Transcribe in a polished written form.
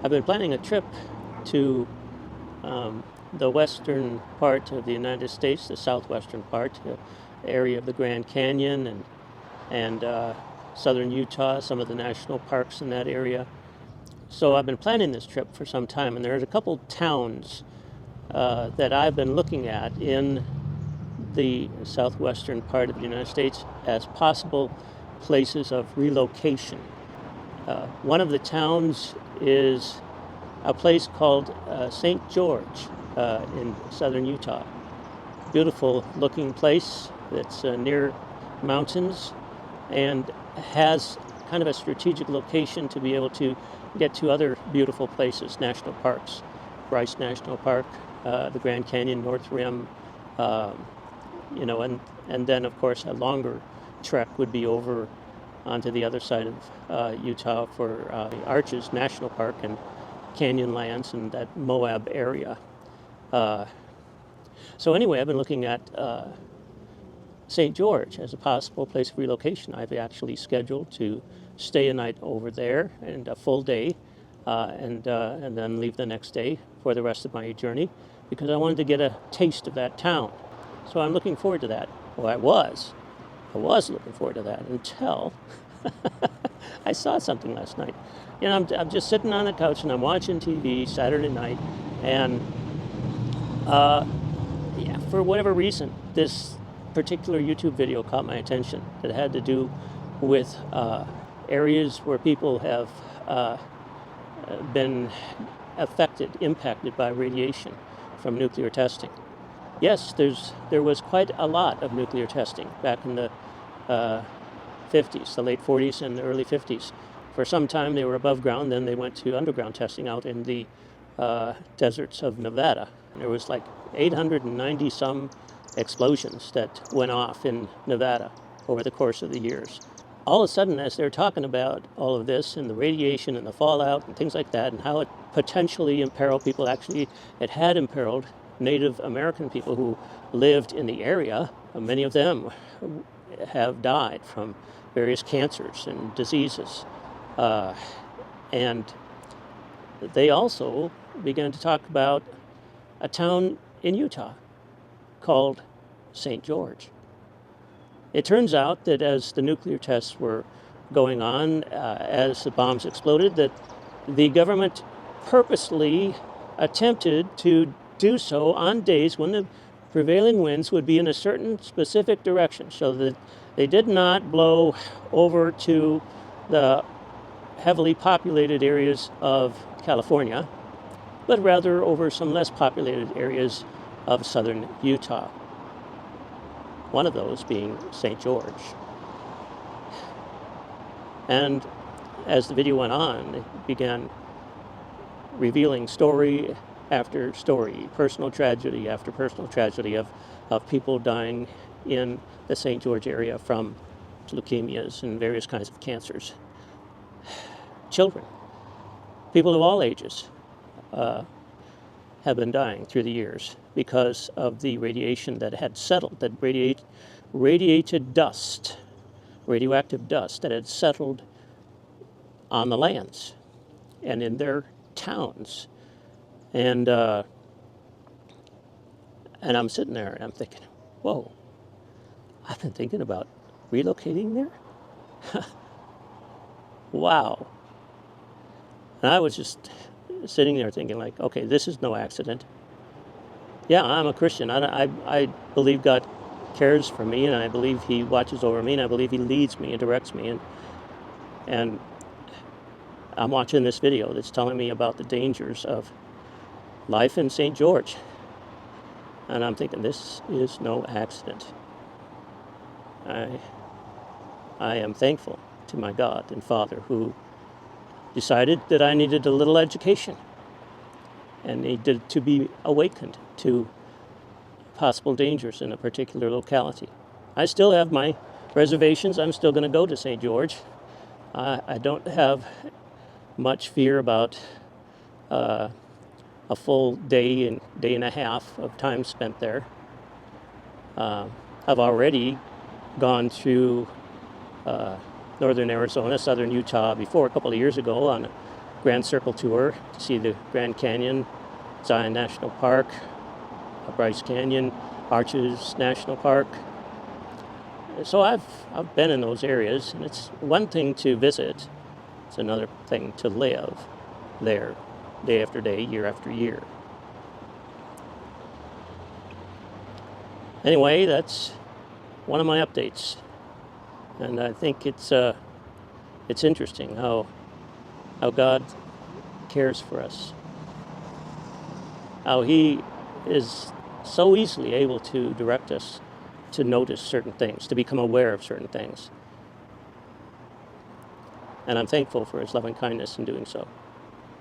I've been planning a trip to the western part of the United States, the southwestern part, the area of the Grand Canyon and southern Utah, some of the national parks in that area. So I've been planning this trip for some time, and there's a couple towns that I've been looking at in the southwestern part of the United States as possible places of relocation. One of the towns is a place called St. George in southern Utah. Beautiful looking place that's near mountains and has kind of a strategic location to be able to get to other beautiful places, national parks, Bryce National Park, the Grand Canyon, North Rim, and then of course a longer trek would be over onto the other side of Utah for Arches National Park and Canyonlands and that Moab area. So anyway, I've been looking at St. George as a possible place of relocation. I've actually scheduled to stay a night over there and a full day, and then leave the next day for the rest of my journey because I wanted to get a taste of that town. So I'm looking forward to that. Well, I was looking forward to that until I saw something last night. You know, I'm just sitting on the couch and I'm watching TV Saturday night, and yeah, for whatever reason, this particular YouTube video caught my attention. That had to do with areas where people have been impacted by radiation from nuclear testing. Yes, there was quite a lot of nuclear testing back in the 50s, the late 40s and the early 50s. For some time they were above ground, then they went to underground testing out in the deserts of Nevada. And there was like 890 some explosions that went off in Nevada over the course of the years. All of a sudden, as they're talking about all of this and the radiation and the fallout and things like that and how it potentially imperiled people, actually it had imperiled Native American people who lived in the area. Many of them have died from various cancers and diseases. And they also began to talk about a town in Utah called St. George. It turns out that as the nuclear tests were going on, as the bombs exploded, that the government purposely attempted to do so on days when the prevailing winds would be in a certain specific direction, so that they did not blow over to the heavily populated areas of California, but rather over some less populated areas of southern Utah. One of those being St. George. And as the video went on, it began revealing story after story, personal tragedy after personal tragedy of people dying in the St. George area from leukemias and various kinds of cancers. Children, people of all ages, have been dying through the years because of the radiation that had settled, that radiated dust, radioactive dust that had settled on the lands and in their towns. And I'm sitting there and I'm thinking, whoa, I've been thinking about relocating there? Wow. And I was just sitting there thinking like, okay, this is no accident. Yeah, I'm a Christian. I believe God cares for me, and I believe He watches over me, and I believe He leads me and directs me. And I'm watching this video that's telling me about the dangers of life in St. George. And I'm thinking, this is no accident. I am thankful to my God and Father who decided that I needed a little education and needed to be awakened to possible dangers in a particular locality. I still have my reservations. I'm still going to go to St. George. I don't have much fear about a full day and a half of time spent there. I've already gone through northern Arizona, southern Utah before, a couple of years ago, on a Grand Circle Tour to see the Grand Canyon, Zion National Park, Bryce Canyon, Arches National Park. So I've been in those areas, and it's one thing to visit, it's another thing to live there day after day, year after year. Anyway, that's one of my updates, and I think it's interesting how God cares for us, how He is so easily able to direct us to notice certain things, to become aware of certain things. And I'm thankful for His loving kindness in doing so.